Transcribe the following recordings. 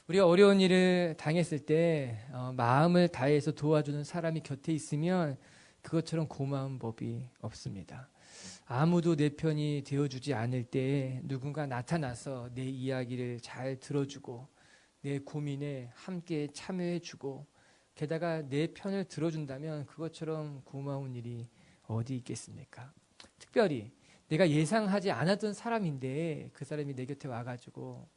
우리가 어려운 일을 당했을 때 마음을 다해서 도와주는 사람이 곁에 있으면 그것처럼 고마운 법이 없습니다. 아무도 내 편이 되어주지 않을 때 누군가 나타나서 내 이야기를 잘 들어주고 내 고민에 함께 참여해주고 게다가 내 편을 들어준다면 그것처럼 고마운 일이 어디 있겠습니까? 특별히 내가 예상하지 않았던 사람인데 그 사람이 내 곁에 와가지고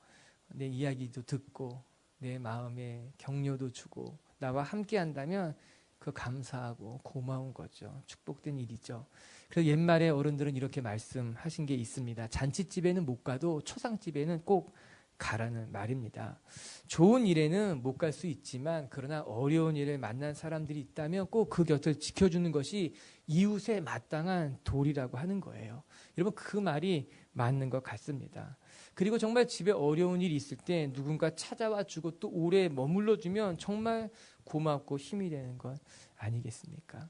내 이야기도 듣고 내 마음에 격려도 주고 나와 함께 한다면 그 감사하고 고마운 거죠. 축복된 일이죠. 그래서 옛말에 어른들은 이렇게 말씀하신 게 있습니다. 잔치집에는 못 가도 초상집에는 꼭 가라는 말입니다. 좋은 일에는 못 갈 수 있지만 그러나 어려운 일을 만난 사람들이 있다면 꼭 그 곁을 지켜주는 것이 이웃에 마땅한 도리라고 하는 거예요. 여러분 그 말이 맞는 것 같습니다. 그리고 정말 집에 어려운 일이 있을 때 누군가 찾아와 주고 또 오래 머물러 주면 정말 고맙고 힘이 되는 것 아니겠습니까?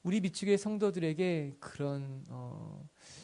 우리 미치교회 성도들에게 그런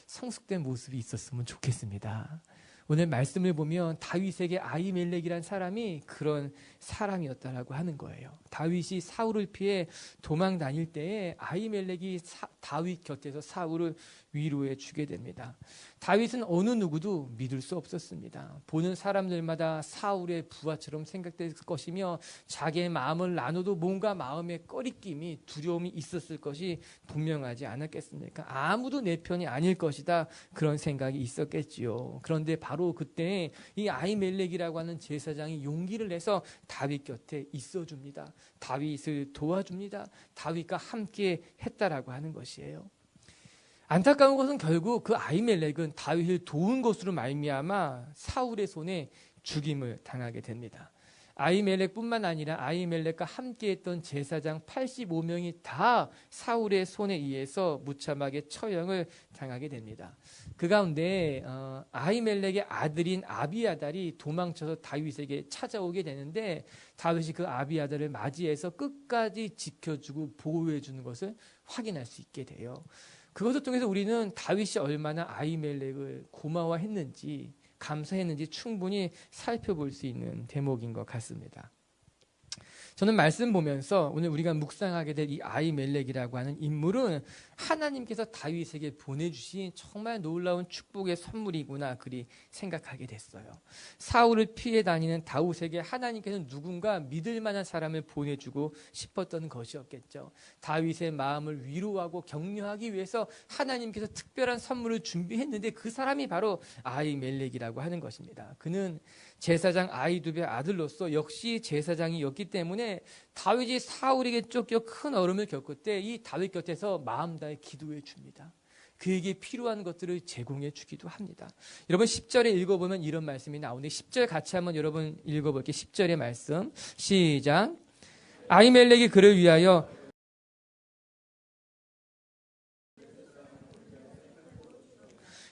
성숙된 모습이 있었으면 좋겠습니다. 오늘 말씀을 보면 다윗에게 아히멜렉이란 사람이 그런 사람이었다라고 하는 거예요. 다윗이 사울을 피해 도망 다닐 때에 아히멜렉이 다윗 곁에서 사울을 위로해 주게 됩니다. 다윗은 어느 누구도 믿을 수 없었습니다. 보는 사람들마다 사울의 부하처럼 생각될 것이며 자기의 마음을 나눠도 뭔가 마음에 꺼리낌이 두려움이 있었을 것이 분명하지 않았겠습니까? 아무도 내 편이 아닐 것이다 그런 생각이 있었겠지요. 그런데 바로 그때 이 아히멜렉이라고 하는 제사장이 용기를 내서 다윗 곁에 있어줍니다. 다윗을 도와줍니다. 다윗과 함께 했다라고 하는 것이에요. 안타까운 것은 결국 그 아히멜렉은 다윗을 도운 것으로 말미암아 사울의 손에 죽임을 당하게 됩니다. 아히멜렉뿐만 아니라 아히멜렉과 함께했던 제사장 85명이 다 사울의 손에 의해서 무참하게 처형을 당하게 됩니다. 그 가운데 아히멜렉의 아들인 아비아달이 도망쳐서 다윗에게 찾아오게 되는데 다윗이 그 아비아달을 맞이해서 끝까지 지켜주고 보호해주는 것을 확인할 수 있게 돼요. 그것을 통해서 우리는 다윗이 얼마나 아히멜렉을 고마워했는지 감사했는지 충분히 살펴볼 수 있는 대목인 것 같습니다. 저는 말씀 보면서 오늘 우리가 묵상하게 될 이 아히멜렉이라고 하는 인물은 하나님께서 다윗에게 보내주신 정말 놀라운 축복의 선물이구나 그리 생각하게 됐어요. 사울을 피해 다니는 다윗에게 하나님께서는 누군가 믿을 만한 사람을 보내주고 싶었던 것이었겠죠. 다윗의 마음을 위로하고 격려하기 위해서 하나님께서 특별한 선물을 준비했는데 그 사람이 바로 아히멜렉이라고 하는 것입니다. 그는 제사장 아히두베의 아들로서 역시 제사장이었기 때문에 다윗이 사울에게 쫓겨 큰 어려움을 겪을 때 이 다윗 곁에서 마음 다해 기도해 줍니다. 그에게 필요한 것들을 제공해 주기도 합니다. 여러분 10절에 읽어보면 이런 말씀이 나오는데 10절 같이 한번 여러분 읽어볼게요. 10절의 말씀 시작. 아히멜렉이 그를 위하여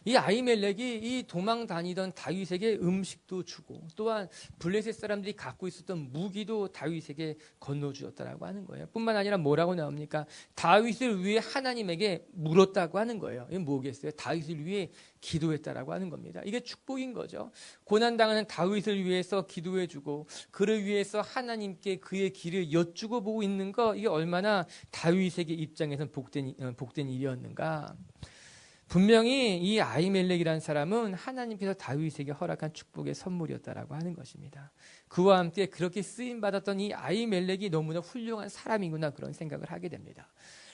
이 아히멜렉이 이 도망 다니던 다윗에게 음식도 주고 또한 블레셋 사람들이 갖고 있었던 무기도 다윗에게 건너주었다라고 하는 거예요. 뿐만 아니라 뭐라고 나옵니까? 다윗을 위해 하나님에게 물었다고 하는 거예요. 이게 뭐겠어요? 다윗을 위해 기도했다라고 하는 겁니다. 이게 축복인 거죠. 고난당하는 다윗을 위해서 기도해주고 그를 위해서 하나님께 그의 길을 여쭈고 보고 있는 거 이게 얼마나 다윗에게 입장에서는 복된 일이었는가. 분명히 이 아히멜렉이라는 사람은 하나님께서 다윗에게 허락한 축복의 선물이었다라고 하는 것입니다. 그와 함께 그렇게 쓰임받았던 이 아히멜렉이 너무나 훌륭한 사람이구나 그런 생각을 하게 됩니다.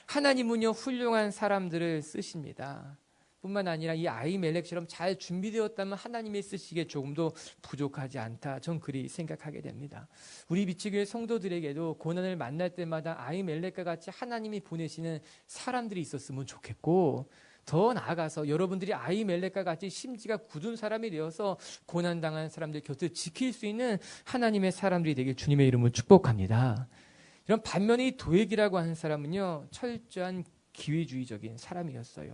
하나님은요 훌륭한 사람들을 쓰십니다. 뿐만 아니라 이 아히멜렉처럼 잘 준비되었다면 하나님의 쓰시기에 조금도 부족하지 않다. 전 그리 생각하게 됩니다. 우리 미치교회 성도들에게도 고난을 만날 때마다 아히멜렉과 같이 하나님이 보내시는 사람들이 있었으면 좋겠고 더 나아가서 여러분들이 아히멜렉과 같이 심지가 굳은 사람이 되어서 고난당한 사람들 곁을 지킬 수 있는 하나님의 사람들이 되길 주님의 이름으로 축복합니다. 이런 반면에 이 도액이라고 하는 사람은요 철저한 기회주의적인 사람이었어요.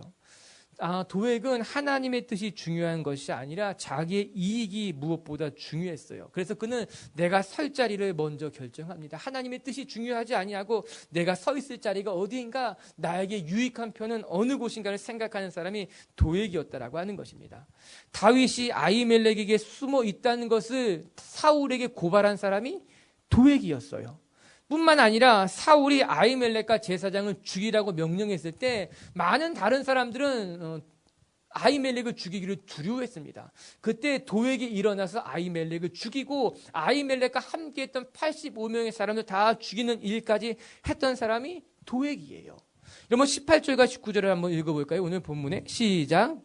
도액은 하나님의 뜻이 중요한 것이 아니라 자기의 이익이 무엇보다 중요했어요. 그래서 그는 내가 설 자리를 먼저 결정합니다. 하나님의 뜻이 중요하지 아니하고 내가 서 있을 자리가 어디인가, 나에게 유익한 편은 어느 곳인가를 생각하는 사람이 도액이었다라고 하는 것입니다. 다윗이 아히멜렉에게 숨어 있다는 것을 사울에게 고발한 사람이 도액이었어요. 뿐만 아니라 사울이 아히멜렉과 제사장을 죽이라고 명령했을 때 많은 다른 사람들은 아히멜렉을 죽이기를 두려워했습니다. 그때 도액이 일어나서 아히멜렉을 죽이고 아히멜렉과 함께했던 85명의 사람들 다 죽이는 일까지 했던 사람이 도액이에요. 여러분 18절과 19절을 한번 읽어볼까요? 오늘 본문에 시작.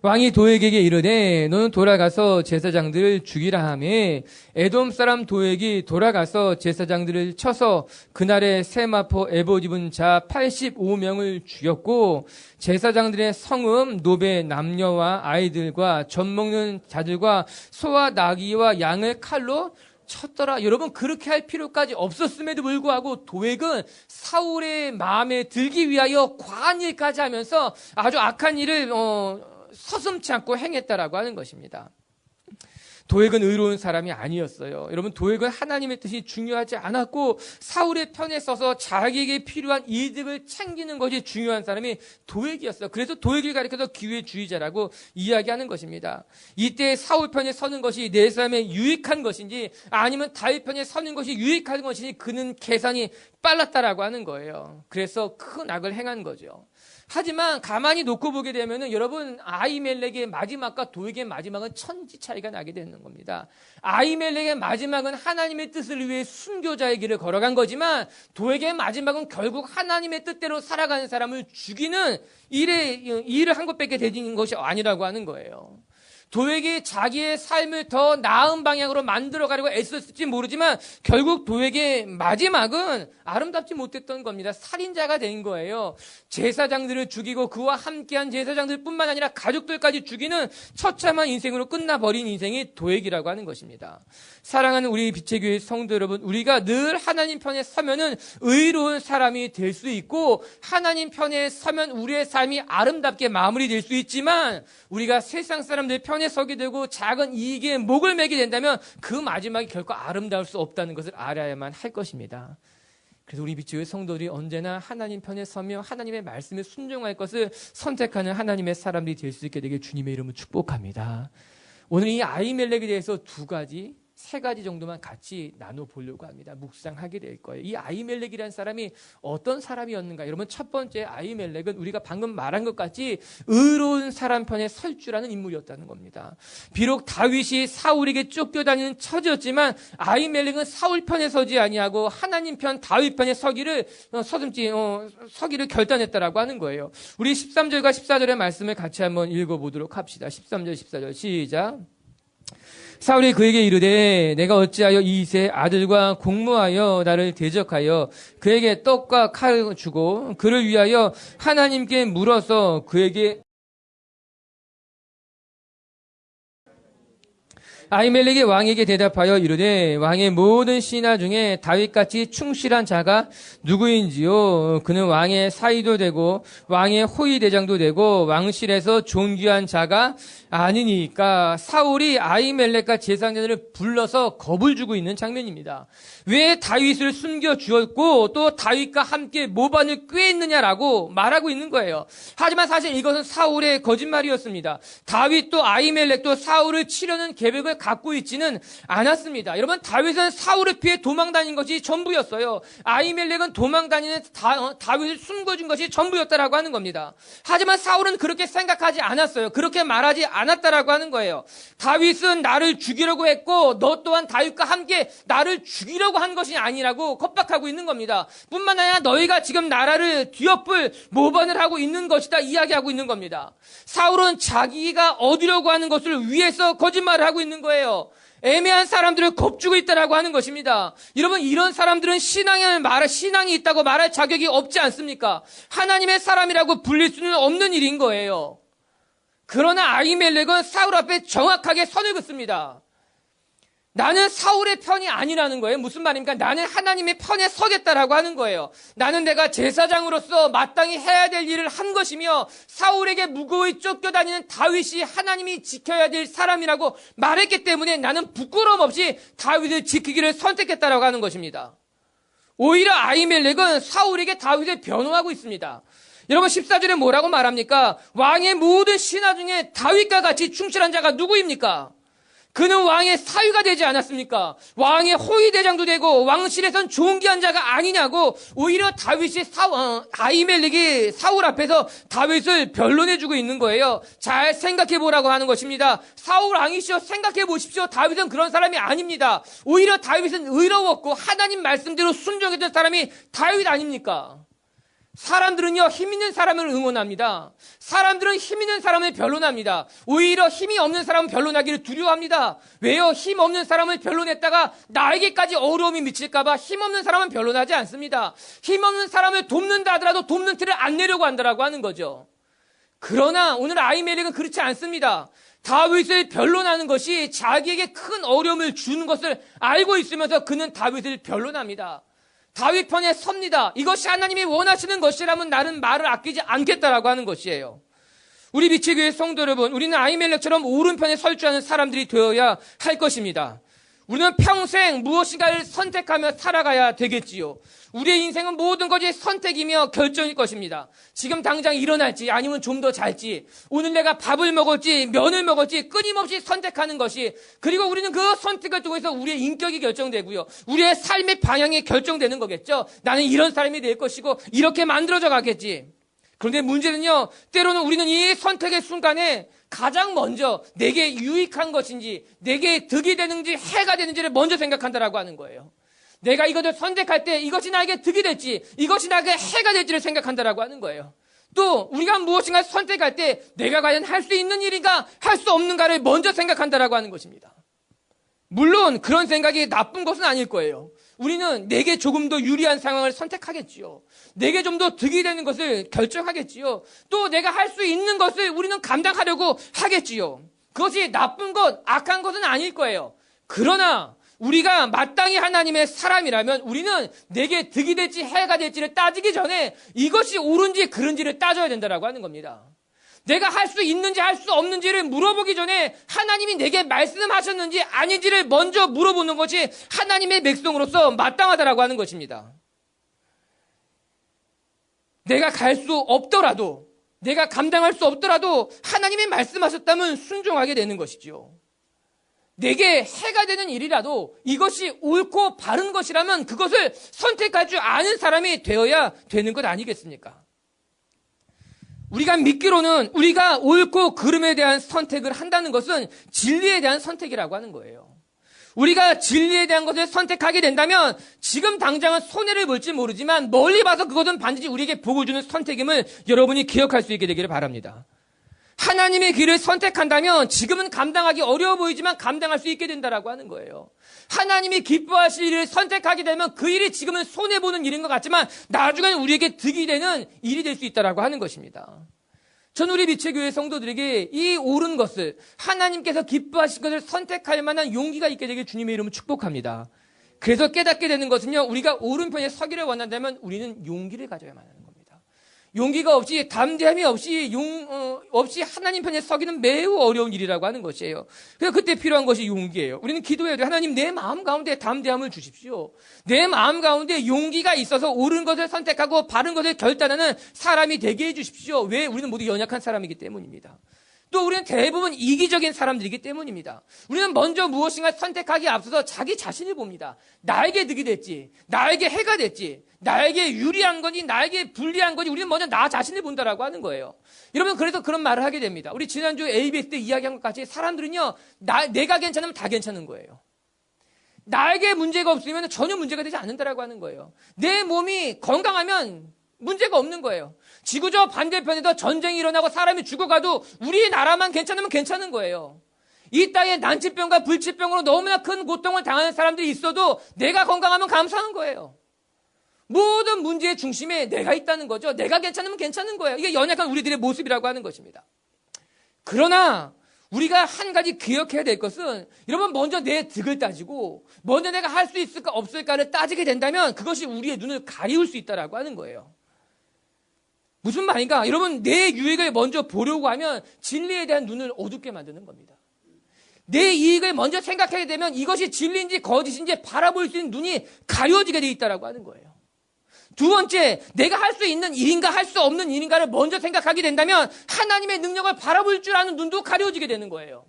왕이 도액에게 이르되 너는 돌아가서 제사장들을 죽이라 하매 에돔 사람 도액이 돌아가서 제사장들을 쳐서 그날에 세마포 에봇 입은 자 85명을 죽였고 제사장들의 성읍 노베 남녀와 아이들과 젖 먹는 자들과 소와 나귀와 양을 칼로 쳤더라. 여러분, 그렇게 할 필요까지 없었음에도 불구하고 도액은 사울의 마음에 들기 위하여 과한 일까지 하면서 아주 악한 일을 서슴지 않고 행했다라고 하는 것입니다. 도액은 의로운 사람이 아니었어요. 여러분, 도액은 하나님의 뜻이 중요하지 않았고 사울의 편에 서서 자기에게 필요한 이득을 챙기는 것이 중요한 사람이 도액이었어요. 그래서 도액을 가리켜서 기회주의자라고 이야기하는 것입니다. 이때 사울 편에 서는 것이 내 삶에 유익한 것인지 아니면 다윗 편에 서는 것이 유익한 것인지 그는 계산이 빨랐다라고 하는 거예요. 그래서 큰 악을 행한 거죠. 하지만 가만히 놓고 보게 되면은 여러분, 아히멜렉의 마지막과 도액의 마지막은 천지 차이가 나게 되는 겁니다. 아히멜렉의 마지막은 하나님의 뜻을 위해 순교자의 길을 걸어간 거지만 도액의 마지막은 결국 하나님의 뜻대로 살아가는 사람을 죽이는 일을 한 것밖에 되는 것이 아니라고 하는 거예요. 도액이 자기의 삶을 더 나은 방향으로 만들어가려고 애썼을지 모르지만 결국 도액의 마지막은 아름답지 못했던 겁니다. 살인자가 된 거예요. 제사장들을 죽이고 그와 함께한 제사장들뿐만 아니라 가족들까지 죽이는 처참한 인생으로 끝나버린 인생이 도액이라고 하는 것입니다. 사랑하는 우리 빛의 교회 성도 여러분, 우리가 늘 하나님 편에 서면은 의로운 사람이 될 수 있고 하나님 편에 서면 우리의 삶이 아름답게 마무리될 수 있지만 우리가 세상 사람들 편에 서게 되고 작은 이익에 목을 매게 된다면 그 마지막이 결코 아름다울 수 없다는 것을 알아야만 할 것입니다. 그래서 우리 빛의 성도들이 언제나 하나님 편에 서며 하나님의 말씀에 순종할 것을 선택하는 하나님의 사람들이 될 수 있게 되길 주님의 이름으로 축복합니다. 오늘 이 아히멜렉에 대해서 세 가지 정도만 같이 나눠보려고 합니다. 묵상하게 될 거예요. 이 아히멜렉이라는 사람이 어떤 사람이었는가? 여러분, 첫 번째 아히멜렉은 우리가 방금 말한 것 같이 의로운 사람 편에 설 줄 아는 인물이었다는 겁니다. 비록 다윗이 사울에게 쫓겨다니는 처지였지만 아히멜렉은 사울 편에 서지 아니하고 하나님 편 다윗 편에 서기를 결단했다라고 하는 거예요. 우리 13절과 14절의 말씀을 같이 한번 읽어보도록 합시다. 13절 14절 시작. 사울이 그에게 이르되 내가 어찌하여 이세 아들과 공모하여 나를 대적하여 그에게 떡과 칼을 주고 그를 위하여 하나님께 물어서 그에게 아히멜렉이 왕에게 대답하여 이르되 왕의 모든 신하 중에 다윗같이 충실한 자가 누구인지요? 그는 왕의 사위도 되고 왕의 호위대장도 되고 왕실에서 존귀한 자가 아니니까. 사울이 아히멜렉과 제사장들을 불러서 겁을 주고 있는 장면입니다. 왜 다윗을 숨겨주었고 또 다윗과 함께 모반을 꾀했느냐라고 말하고 있는 거예요. 하지만 사실 이것은 사울의 거짓말이었습니다. 다윗도 아히멜렉도 사울을 치려는 계획을 갖고 있지는 않았습니다. 여러분, 다윗은 사울을 피해 도망다닌 것이 전부였어요. 아히멜렉은 도망다니는 다윗을 숨겨준 것이 전부였다라고 하는 겁니다. 하지만 사울은 그렇게 생각하지 않았어요. 그렇게 말하지 않았다라고 하는 거예요. 다윗은 나를 죽이려고 했고 너 또한 다윗과 함께 나를 죽이려고 한 것이 아니라고 겁박하고 있는 겁니다. 뿐만 아니라 너희가 지금 나라를 뒤엎을 모반을 하고 있는 것이다 이야기하고 있는 겁니다. 사울은 자기가 얻으려고 하는 것을 위해서 거짓말을 하고 있는 거예요. 애매한 사람들을 겁주고 있다라고 하는 것입니다. 여러분, 이런 사람들은 신앙이 있다고 말할 자격이 없지 않습니까? 하나님의 사람이라고 불릴 수는 없는 일인 거예요. 그러나 아히멜렉은 사울 앞에 정확하게 선을 긋습니다. 나는 사울의 편이 아니라는 거예요. 무슨 말입니까? 나는 하나님의 편에 서겠다라고 하는 거예요. 나는 내가 제사장으로서 마땅히 해야 될 일을 한 것이며 사울에게 무고히 쫓겨다니는 다윗이 하나님이 지켜야 될 사람이라고 말했기 때문에 나는 부끄러움 없이 다윗을 지키기를 선택했다라고 하는 것입니다. 오히려 아히멜렉은 사울에게 다윗을 변호하고 있습니다. 여러분 14절에 뭐라고 말합니까? 왕의 모든 신하 중에 다윗과 같이 충실한 자가 누구입니까? 그는 왕의 사위가 되지 않았습니까? 왕의 호위대장도 되고 왕실에선 존귀한 자가 아니냐고 오히려 다윗이 아히멜렉이 사울 앞에서 다윗을 변론해주고 있는 거예요. 잘 생각해보라고 하는 것입니다. 사울 왕이시여 생각해보십시오. 다윗은 그런 사람이 아닙니다. 오히려 다윗은 의로웠고 하나님 말씀대로 순종했던 사람이 다윗 아닙니까? 사람들은요, 힘 있는 사람을 응원합니다. 사람들은 힘 있는 사람을 변론합니다. 오히려 힘이 없는 사람은 변론하기를 두려워합니다. 왜요? 힘 없는 사람을 변론했다가 나에게까지 어려움이 미칠까봐 힘 없는 사람은 변론하지 않습니다. 힘 없는 사람을 돕는다 하더라도 돕는 티를 안 내려고 한다라고 하는 거죠. 그러나 오늘 아히멜렉은 그렇지 않습니다. 다윗을 변론하는 것이 자기에게 큰 어려움을 주는 것을 알고 있으면서 그는 다윗을 변론합니다. 다윗 편에 섭니다. 이것이 하나님이 원하시는 것이라면 나는 말을 아끼지 않겠다라고 하는 것이에요. 우리 미치교회 성도 여러분, 우리는 아히멜렉처럼 오른편에 설 줄 아는 사람들이 되어야 할 것입니다. 우리는 평생 무엇인가를 선택하며 살아가야 되겠지요. 우리의 인생은 모든 것이 선택이며 결정일 것입니다. 지금 당장 일어날지 아니면 좀 더 잘지, 오늘 내가 밥을 먹을지 면을 먹을지 끊임없이 선택하는 것이, 그리고 우리는 그 선택을 통해서 우리의 인격이 결정되고요. 우리의 삶의 방향이 결정되는 거겠죠. 나는 이런 사람이 될 것이고 이렇게 만들어져 가겠지. 그런데 문제는요, 때로는 우리는 이 선택의 순간에 가장 먼저 내게 유익한 것인지 내게 득이 되는지 해가 되는지를 먼저 생각한다라고 하는 거예요. 내가 이것을 선택할 때 이것이 나에게 득이 될지 이것이 나에게 해가 될지를 생각한다라고 하는 거예요. 또 우리가 무엇인가 선택할 때 내가 과연 할 수 있는 일인가 할 수 없는가를 먼저 생각한다라고 하는 것입니다. 물론 그런 생각이 나쁜 것은 아닐 거예요. 우리는 내게 조금 더 유리한 상황을 선택하겠지요. 내게 좀 더 득이 되는 것을 결정하겠지요. 또 내가 할 수 있는 것을 우리는 감당하려고 하겠지요. 그것이 나쁜 것, 악한 것은 아닐 거예요. 그러나 우리가 마땅히 하나님의 사람이라면 우리는 내게 득이 될지 해가 될지를 따지기 전에 이것이 옳은지 그른지를 따져야 된다고 하는 겁니다. 내가 할 수 있는지 할 수 없는지를 물어보기 전에 하나님이 내게 말씀하셨는지 아닌지를 먼저 물어보는 것이 하나님의 백성으로서 마땅하다라고 하는 것입니다. 내가 갈 수 없더라도, 내가 감당할 수 없더라도 하나님이 말씀하셨다면 순종하게 되는 것이지요. 내게 해가 되는 일이라도 이것이 옳고 바른 것이라면 그것을 선택할 줄 아는 사람이 되어야 되는 것 아니겠습니까? 우리가 믿기로는 우리가 옳고 그름에 대한 선택을 한다는 것은 진리에 대한 선택이라고 하는 거예요. 우리가 진리에 대한 것을 선택하게 된다면 지금 당장은 손해를 볼지 모르지만 멀리 봐서 그것은 반드시 우리에게 복을 주는 선택임을 여러분이 기억할 수 있게 되기를 바랍니다. 하나님의 길을 선택한다면 지금은 감당하기 어려워 보이지만 감당할 수 있게 된다라고 하는 거예요. 하나님이 기뻐하실 일을 선택하게 되면 그 일이 지금은 손해보는 일인 것 같지만 나중에는 우리에게 득이 되는 일이 될 수 있다라고 하는 것입니다. 전 우리 미체교회 성도들에게 이 옳은 것을, 하나님께서 기뻐하실 것을 선택할 만한 용기가 있게 되길 주님의 이름으로 축복합니다. 그래서 깨닫게 되는 것은요, 우리가 오른편에 서기를 원한다면 우리는 용기를 가져야만 하는 겁니다. 용기가 없이, 담대함이 없이 하나님 편에 서기는 매우 어려운 일이라고 하는 것이에요. 그래서 그때 필요한 것이 용기예요. 우리는 기도해야 돼요. 하나님, 내 마음 가운데 담대함을 주십시오. 내 마음 가운데 용기가 있어서 옳은 것을 선택하고 바른 것을 결단하는 사람이 되게 해주십시오. 왜? 우리는 모두 연약한 사람이기 때문입니다. 또 우리는 대부분 이기적인 사람들이기 때문입니다. 우리는 먼저 무엇인가 선택하기에 앞서서 자기 자신을 봅니다. 나에게 득이 됐지, 나에게 해가 됐지, 나에게 유리한 거니 나에게 불리한 거니 우리는 먼저 나 자신을 본다라고 하는 거예요. 여러분, 그래서 그런 말을 하게 됩니다. 우리 지난주 ABS 때 이야기한 것 같이 사람들은요, 내가 괜찮으면 다 괜찮은 거예요. 나에게 문제가 없으면 전혀 문제가 되지 않는다라고 하는 거예요. 내 몸이 건강하면 문제가 없는 거예요. 지구 저 반대편에도 전쟁이 일어나고 사람이 죽어가도 우리나라만 괜찮으면 괜찮은 거예요. 이 땅에 난치병과 불치병으로 너무나 큰 고통을 당하는 사람들이 있어도 내가 건강하면 감사한 거예요. 모든 문제의 중심에 내가 있다는 거죠. 내가 괜찮으면 괜찮은 거예요. 이게 연약한 우리들의 모습이라고 하는 것입니다. 그러나 우리가 한 가지 기억해야 될 것은 여러분 먼저 내 득을 따지고 먼저 내가 할 수 있을까 없을까를 따지게 된다면 그것이 우리의 눈을 가리울 수 있다라고 하는 거예요. 무슨 말인가? 여러분 내 유익을 먼저 보려고 하면 진리에 대한 눈을 어둡게 만드는 겁니다. 내 이익을 먼저 생각하게 되면 이것이 진리인지 거짓인지 바라볼 수 있는 눈이 가려지게 돼 있다라고 하는 거예요. 두 번째, 내가 할 수 있는 일인가 할 수 없는 일인가를 먼저 생각하게 된다면 하나님의 능력을 바라볼 줄 아는 눈도 가려지게 되는 거예요.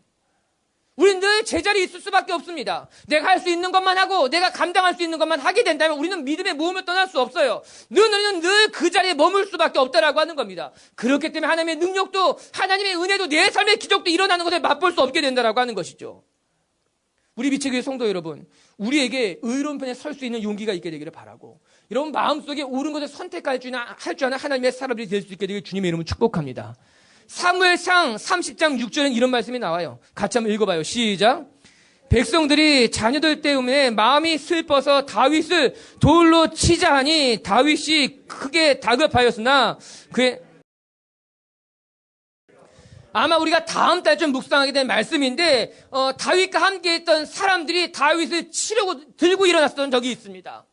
우리는 늘 제자리에 있을 수밖에 없습니다. 내가 할 수 있는 것만 하고 내가 감당할 수 있는 것만 하게 된다면 우리는 믿음의 모험을 떠날 수 없어요. 우리는 늘 그 자리에 머물 수밖에 없다라고 하는 겁니다. 그렇기 때문에 하나님의 능력도 하나님의 은혜도 내 삶의 기적도 일어나는 것을 맛볼 수 없게 된다라고 하는 것이죠. 우리 미치교회 성도 여러분, 우리에게 의로운 편에 설 수 있는 용기가 있게 되기를 바라고 여러분 마음속에 옳은 것을 선택할 줄 아는 하나님의 사람들이 될 수 있게 되길 주님의 이름으로 축복합니다. 사무엘상 30장 6절에는 이런 말씀이 나와요. 같이 한번 읽어봐요. 시작. 백성들이 자녀들 때문에 마음이 슬퍼서 다윗을 돌로 치자 하니 다윗이 크게 다급하였으나 그의 아마 우리가 다음 달 좀 묵상하게 된 말씀인데 다윗과 함께 했던 사람들이 다윗을 치려고 들고 일어났던 적이 있습니다.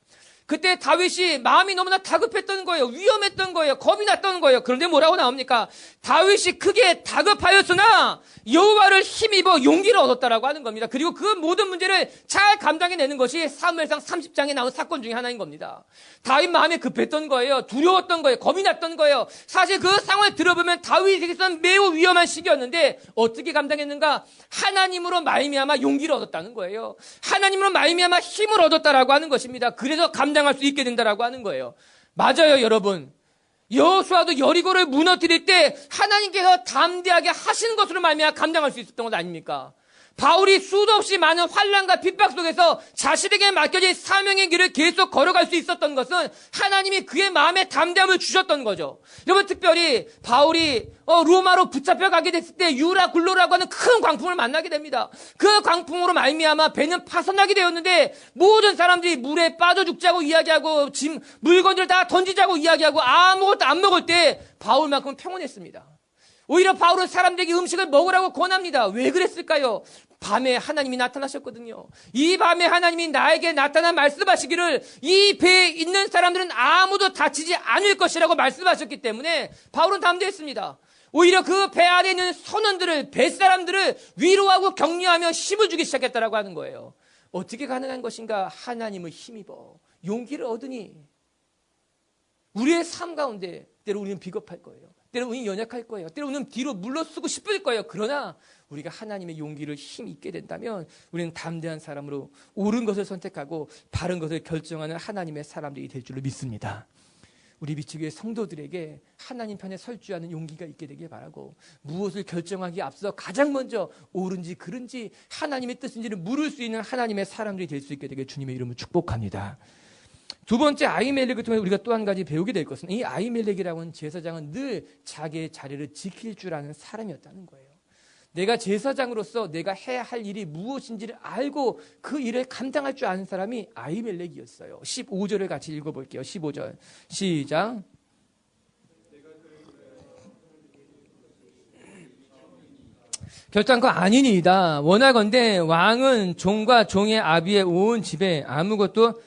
그때 다윗이 마음이 너무나 다급했던 거예요. 위험했던 거예요. 겁이 났던 거예요. 그런데 뭐라고 나옵니까? 다윗이 크게 다급하였으나 여호와를 힘입어 용기를 얻었다라고 하는 겁니다. 그리고 그 모든 문제를 잘 감당해내는 것이 사무엘상 30장에 나온 사건 중에 하나인 겁니다. 다윗 마음이 급했던 거예요. 두려웠던 거예요. 겁이 났던 거예요. 사실 그 상황을 들어보면 다윗에게서는 매우 위험한 시기였는데 어떻게 감당했는가? 하나님으로 말미암아 용기를 얻었다는 거예요. 하나님으로 말미암아 힘을 얻었다라고 하는 것입니다. 그래서 감당할 수 있게 된다라고 하는 거예요. 맞아요, 여러분. 여호수아도 여리고를 무너뜨릴 때 하나님께서 담대하게 하시는 것으로 말미암아 감당할 수 있었던 것 아닙니까? 바울이 수도 없이 많은 환난과 핍박 속에서 자신에게 맡겨진 사명의 길을 계속 걸어갈 수 있었던 것은 하나님이 그의 마음에 담대함을 주셨던 거죠. 여러분 특별히 바울이 로마로 붙잡혀가게 됐을 때 유라 굴로라고 하는 큰 광풍을 만나게 됩니다. 그 광풍으로 말미암아 배는 파손나게 되었는데 모든 사람들이 물에 빠져 죽자고 이야기하고 물건들 다 던지자고 이야기하고 아무것도 안 먹을 때 바울만큼 평온했습니다. 오히려 바울은 사람들에게 음식을 먹으라고 권합니다. 왜 그랬을까요? 밤에 하나님이 나타나셨거든요. 이 밤에 하나님이 나에게 나타나 말씀하시기를 이 배에 있는 사람들은 아무도 다치지 않을 것이라고 말씀하셨기 때문에 바울은 담대했습니다. 오히려 그 배 안에 있는 선원들을, 뱃사람들을 위로하고 격려하며 힘을 주기 시작했다라고 하는 거예요. 어떻게 가능한 것인가? 하나님을 힘입어 용기를 얻으니 우리의 삶 가운데 때로 우리는 비겁할 거예요. 때로 우리는 연약할 거예요. 때로 우리는 뒤로 물러서고 싶을 거예요. 그러나 우리가 하나님의 용기를 힘있게 된다면 우리는 담대한 사람으로 옳은 것을 선택하고 바른 것을 결정하는 하나님의 사람들이 될 줄로 믿습니다. 우리 미치교회 성도들에게 하나님 편에 설 줄 아는 용기가 있게 되길 바라고 무엇을 결정하기에 앞서 가장 먼저 옳은지 그른지 하나님의 뜻인지를 물을 수 있는 하나님의 사람들이 될 수 있게 되길 주님의 이름으로 축복합니다. 두 번째 아히멜렉을 통해 우리가 또 한 가지 배우게 될 것은 이 아히멜렉이라고 하는 제사장은 늘 자기의 자리를 지킬 줄 아는 사람이었다는 거예요. 내가 제사장으로서 내가 해야 할 일이 무엇인지를 알고 그 일을 감당할 줄 아는 사람이 아히멜렉이었어요. 15절을 같이 읽어볼게요. 15절 시작. 결단코 아니니이다. 원하건대 왕은 종과 종의 아비의 온 집에 아무것도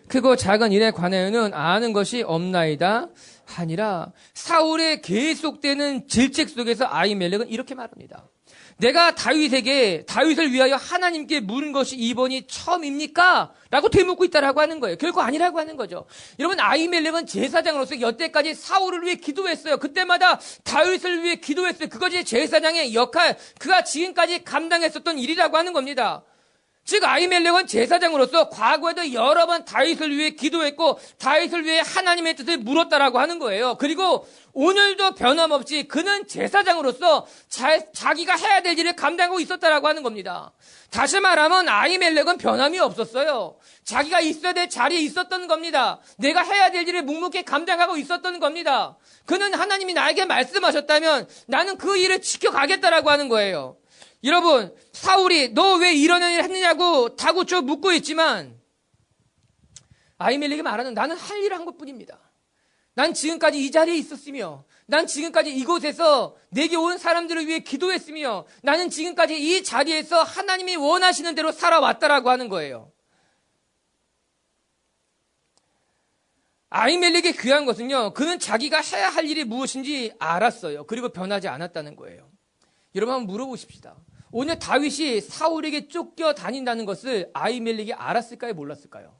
크고 작은 일에 관하여는 아는 것이 없나이다 하니라. 사울의 계속되는 질책 속에서 아히멜렉은 이렇게 말합니다. 내가 다윗을 위하여 하나님께 물은 것이 이번이 처음입니까? 라고 되묻고 있다라고 하는 거예요. 결코 아니라고 하는 거죠. 여러분 아히멜렉은 제사장으로서 여태까지 사울을 위해 기도했어요. 그때마다 다윗을 위해 기도했어요. 그것이 제사장의 역할, 그가 지금까지 감당했었던 일이라고 하는 겁니다. 즉 아히멜렉은 제사장으로서 과거에도 여러 번 다윗을 위해 기도했고 다윗을 위해 하나님의 뜻을 물었다라고 하는 거예요. 그리고 오늘도 변함없이 그는 제사장으로서 자기가 해야 될 일을 감당하고 있었다라고 하는 겁니다. 다시 말하면 아히멜렉은 변함이 없었어요. 자기가 있어야 될 자리에 있었던 겁니다. 내가 해야 될 일을 묵묵히 감당하고 있었던 겁니다. 그는 하나님이 나에게 말씀하셨다면 나는 그 일을 지켜가겠다라고 하는 거예요. 여러분 사울이 너 왜 이런 일을 했느냐고 다구쳐 묻고 있지만 아히멜렉이 말하는 나는 할 일을 한 것뿐입니다. 난 지금까지 이 자리에 있었으며, 난 지금까지 이곳에서 내게 온 사람들을 위해 기도했으며, 나는 지금까지 이 자리에서 하나님이 원하시는 대로 살아왔다라고 하는 거예요. 아히멜렉의 귀한 것은요, 그는 자기가 해야 할 일이 무엇인지 알았어요. 그리고 변하지 않았다는 거예요. 여러분 한번 물어보십시다. 오늘 다윗이 사울에게 쫓겨 다닌다는 것을 아히멜렉이 알았을까요? 몰랐을까요?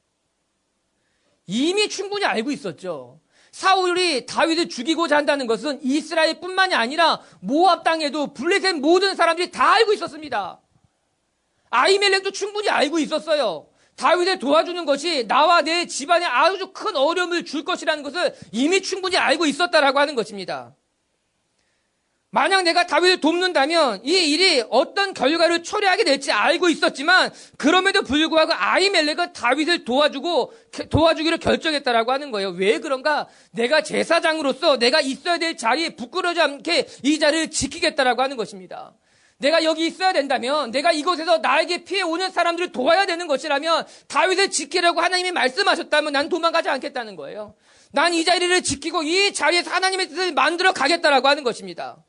이미 충분히 알고 있었죠. 사울이 다윗을 죽이고자 한다는 것은 이스라엘뿐만이 아니라 모압 땅에도 블레셋 모든 사람들이 다 알고 있었습니다. 아히멜렉도 충분히 알고 있었어요. 다윗을 도와주는 것이 나와 내 집안에 아주 큰 어려움을 줄 것이라는 것을 이미 충분히 알고 있었다라고 하는 것입니다. 만약 내가 다윗을 돕는다면 이 일이 어떤 결과를 초래하게 될지 알고 있었지만, 그럼에도 불구하고 아히멜렉은 다윗을 도와주기로 결정했다라고 하는 거예요. 왜 그런가? 내가 제사장으로서 내가 있어야 될 자리에 부끄러워지 않게 이 자리를 지키겠다라고 하는 것입니다. 내가 여기 있어야 된다면, 내가 이곳에서 나에게 피해 오는 사람들을 도와야 되는 것이라면, 다윗을 지키라고 하나님이 말씀하셨다면 난 도망가지 않겠다는 거예요. 난 이 자리를 지키고 이 자리에서 하나님의 뜻을 만들어 가겠다라고 하는 것입니다.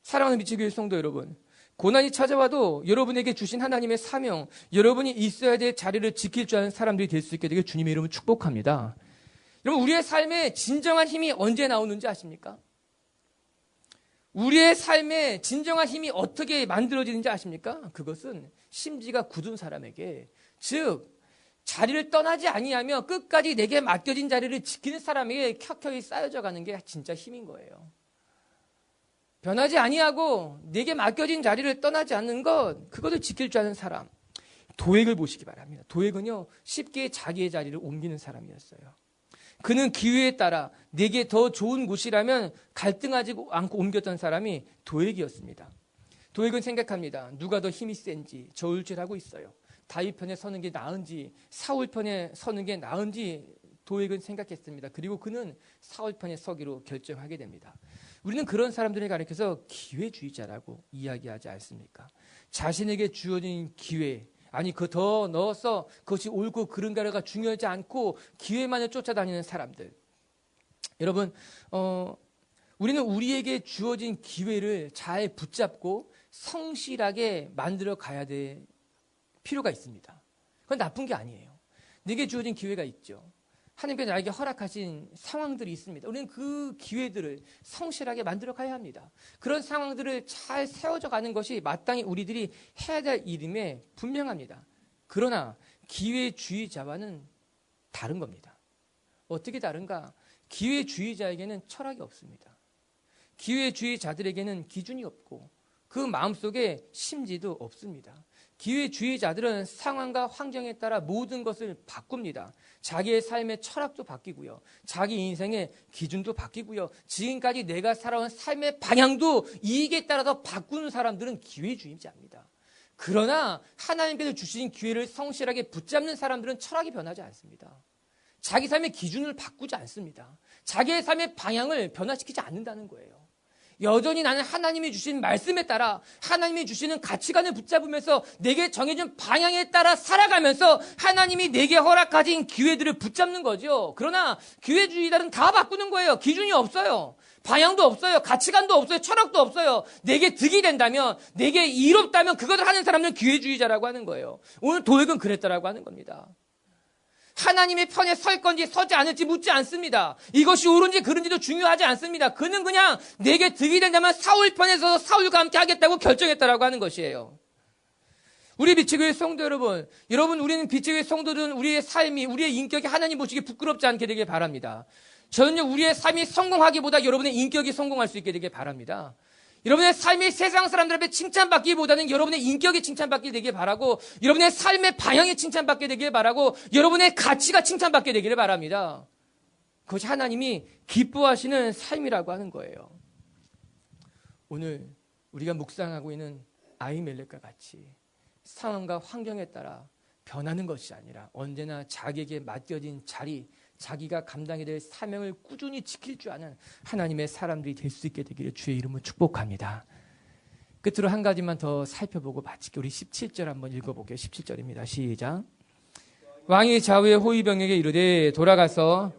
사랑하는 미치교회 성도 여러분, 고난이 찾아와도 여러분에게 주신 하나님의 사명, 여러분이 있어야 될 자리를 지킬 줄 아는 사람들이 될 수 있게 되길 주님의 이름으로 축복합니다. 여러분, 우리의 삶에 진정한 힘이 언제 나오는지 아십니까? 우리의 삶에 진정한 힘이 어떻게 만들어지는지 아십니까? 그것은 심지가 굳은 사람에게, 즉 자리를 떠나지 아니하며 끝까지 내게 맡겨진 자리를 지키는 사람에게 켜켜이 쌓여져 가는 게 진짜 힘인 거예요. 변하지 아니하고 내게 맡겨진 자리를 떠나지 않는 것, 그것을 지킬 줄 아는 사람. 도액을 보시기 바랍니다. 도액은요, 쉽게 자기의 자리를 옮기는 사람이었어요. 그는 기회에 따라 내게 더 좋은 곳이라면 갈등하지 않고 옮겼던 사람이 도액이었습니다. 도액은 생각합니다. 누가 더 힘이 센지 저울질하고 있어요. 다윗 편에 서는 게 나은지 사울 편에 서는 게 나은지 도액은 생각했습니다. 그리고 그는 사울 편에 서기로 결정하게 됩니다. 우리는 그런 사람들을 가리켜서 기회주의자라고 이야기하지 않습니까? 자신에게 주어진 기회, 아니 그 더 넣어서 그것이 옳고 그른가가 중요하지 않고 기회만을 쫓아다니는 사람들. 여러분, 우리는 우리에게 주어진 기회를 잘 붙잡고 성실하게 만들어 가야 될 필요가 있습니다. 그건 나쁜 게 아니에요. 내게 주어진 기회가 있죠. 하나님께서 나에게 허락하신 상황들이 있습니다. 우리는 그 기회들을 성실하게 만들어 가야 합니다. 그런 상황들을 잘 세워져 가는 것이 마땅히 우리들이 해야 될 일임에 분명합니다. 그러나 기회주의자와는 다른 겁니다. 어떻게 다른가? 기회주의자에게는 철학이 없습니다. 기회주의자들에게는 기준이 없고 그 마음속에 심지도 없습니다. 기회주의자들은 상황과 환경에 따라 모든 것을 바꿉니다. 자기의 삶의 철학도 바뀌고요. 자기 인생의 기준도 바뀌고요. 지금까지 내가 살아온 삶의 방향도 이익에 따라서 바꾸는 사람들은 기회주의자입니다. 그러나 하나님께서 주신 기회를 성실하게 붙잡는 사람들은 철학이 변하지 않습니다. 자기 삶의 기준을 바꾸지 않습니다. 자기의 삶의 방향을 변화시키지 않는다는 거예요. 여전히 나는 하나님이 주신 말씀에 따라 하나님이 주시는 가치관을 붙잡으면서 내게 정해진 방향에 따라 살아가면서 하나님이 내게 허락하신 기회들을 붙잡는 거죠. 그러나 기회주의자는 다 바꾸는 거예요. 기준이 없어요. 방향도 없어요. 가치관도 없어요. 철학도 없어요. 내게 득이 된다면, 내게 이롭다면 그것을 하는 사람은 기회주의자라고 하는 거예요. 오늘 도액은 그랬다라고 하는 겁니다. 하나님의 편에 설 건지 서지 않을지 묻지 않습니다. 이것이 옳은지 그른지도 중요하지 않습니다. 그는 그냥 내게 득이 된다면 사울 편에서 사울과 함께 하겠다고 결정했다라고 하는 것이에요. 우리 빛의교회 성도 여러분, 우리는 빛의교회 성도들은 우리의 삶이, 우리의 인격이 하나님 보시기에 부끄럽지 않게 되길 바랍니다. 저는요, 우리의 삶이 성공하기보다 여러분의 인격이 성공할 수 있게 되길 바랍니다. 여러분의 삶이 세상 사람들 앞에 칭찬받기보다는 여러분의 인격이 칭찬받게 되길 바라고, 여러분의 삶의 방향이 칭찬받게 되길 바라고, 여러분의 가치가 칭찬받게 되기를 바랍니다. 그것이 하나님이 기뻐하시는 삶이라고 하는 거예요. 오늘 우리가 묵상하고 있는 아히멜렉과 같이 상황과 환경에 따라 변하는 것이 아니라 언제나 자기에게 맡겨진 자리, 자기가 감당해야 될 사명을 꾸준히 지킬 줄 아는 하나님의 사람들이 될 수 있게 되기를 주의 이름으로 축복합니다. 끝으로 한 가지만 더 살펴보고 마칠게요. 우리 17절 한번 읽어볼게요. 17절입니다. 시작. 왕이 좌우의 호위병에게 이르되 돌아가서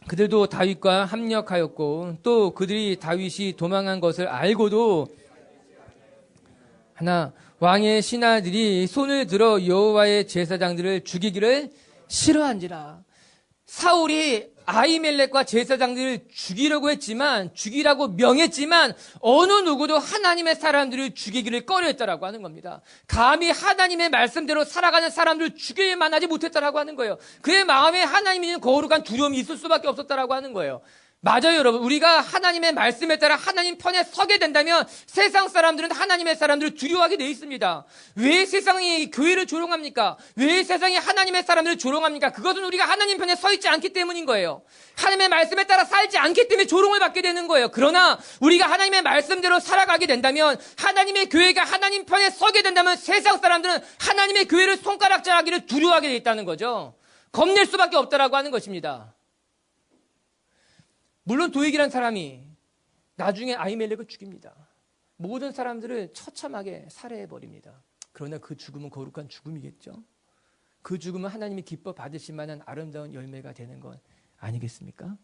그들도 다윗과 합력하였고 또 그들이 다윗이 도망한 것을 알고도 하나 왕의 신하들이 손을 들어 여호와의 제사장들을 죽이기를 싫어한지라. 사울이 아히멜렉과 제사장들을 죽이려고 했지만, 죽이라고 명했지만 어느 누구도 하나님의 사람들을 죽이기를 꺼려했다라고 하는 겁니다. 감히 하나님의 말씀대로 살아가는 사람들을 죽일 만하지 못했다라고 하는 거예요. 그의 마음에 하나님의 거룩한 두려움이 있을 수밖에 없었다라고 하는 거예요. 맞아요, 여러분. 우리가 하나님의 말씀에 따라 하나님 편에 서게 된다면 세상 사람들은 하나님의 사람들을 두려워하게 돼 있습니다. 왜 세상이 교회를 조롱합니까? 왜 세상이 하나님의 사람들을 조롱합니까? 그것은 우리가 하나님 편에 서 있지 않기 때문인 거예요. 하나님의 말씀에 따라 살지 않기 때문에 조롱을 받게 되는 거예요. 그러나 우리가 하나님의 말씀대로 살아가게 된다면, 하나님의 교회가 하나님 편에 서게 된다면 세상 사람들은 하나님의 교회를 손가락질하기를 두려워하게 돼 있다는 거죠. 겁낼 수밖에 없다라고 하는 것입니다. 물론 도액이라는 사람이 나중에 아히멜렉을 죽입니다. 모든 사람들을 처참하게 살해해버립니다. 그러나 그 죽음은 거룩한 죽음이겠죠. 그 죽음은 하나님이 기뻐 받으실 만한 아름다운 열매가 되는 건 아니겠습니까?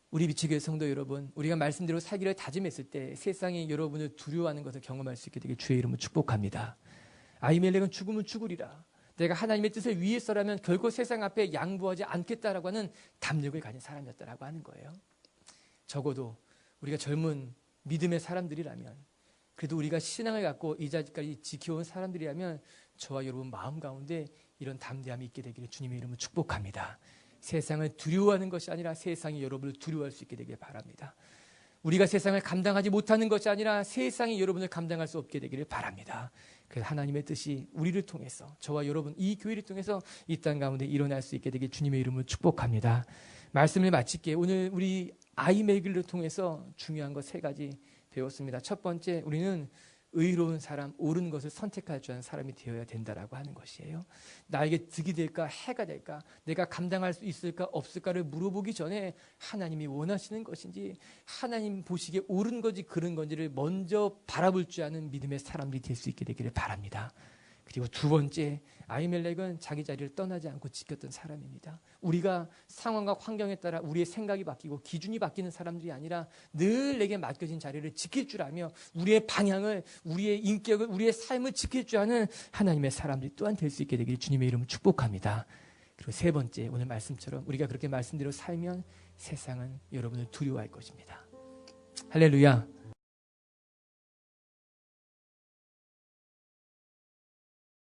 우리 비치교회 성도 여러분, 우리가 말씀대로 살기를 다짐했을 때 세상이 여러분을 두려워하는 것을 경험할 수 있게 되길 주의 이름으로 축복합니다. 아히멜렉은 죽으면 죽으리라. 내가 하나님의 뜻을 위해서라면 결코 세상 앞에 양보하지 않겠다라고 하는 담력을 가진 사람이었다라고 하는 거예요. 적어도 우리가 젊은 믿음의 사람들이라면, 그래도 우리가 신앙을 갖고 이 자리까지 지켜온 사람들이라면 저와 여러분 마음 가운데 이런 담대함이 있게 되기를 주님의 이름으로 축복합니다. 세상을 두려워하는 것이 아니라 세상이 여러분을 두려워할 수 있게 되길 바랍니다. 우리가 세상을 감당하지 못하는 것이 아니라 세상이 여러분을 감당할 수 없게 되기를 바랍니다. 그래서 하나님의 뜻이 우리를 통해서, 저와 여러분 이 교회를 통해서 이 땅 가운데 일어날 수 있게 되길 주님의 이름으로 축복합니다. 말씀을 마칠게. 오늘 우리 아히멜렉을 통해서 중요한 것 3가지 배웠습니다. 첫 번째, 우리는 의로운 사람, 옳은 것을 선택할 줄 아는 사람이 되어야 된다라고 하는 것이에요. 나에게 득이 될까 해가 될까, 내가 감당할 수 있을까 없을까를 물어보기 전에 하나님이 원하시는 것인지, 하나님 보시기에 옳은 건지 그른 건지를 먼저 바라볼 줄 아는 믿음의 사람들이 될 수 있게 되기를 바랍니다. 그리고 두 번째, 아히멜렉은 자기 자리를 떠나지 않고 지켰던 사람입니다. 우리가 상황과 환경에 따라 우리의 생각이 바뀌고 기준이 바뀌는 사람들이 아니라 늘 내게 맡겨진 자리를 지킬 줄 알며 우리의 방향을, 우리의 인격을, 우리의 삶을 지킬 줄 아는 하나님의 사람들이 또한 될 수 있게 되기를 주님의 이름으로 축복합니다. 그리고 세 번째, 오늘 말씀처럼 우리가 그렇게 말씀대로 살면 세상은 여러분을 두려워할 것입니다. 할렐루야.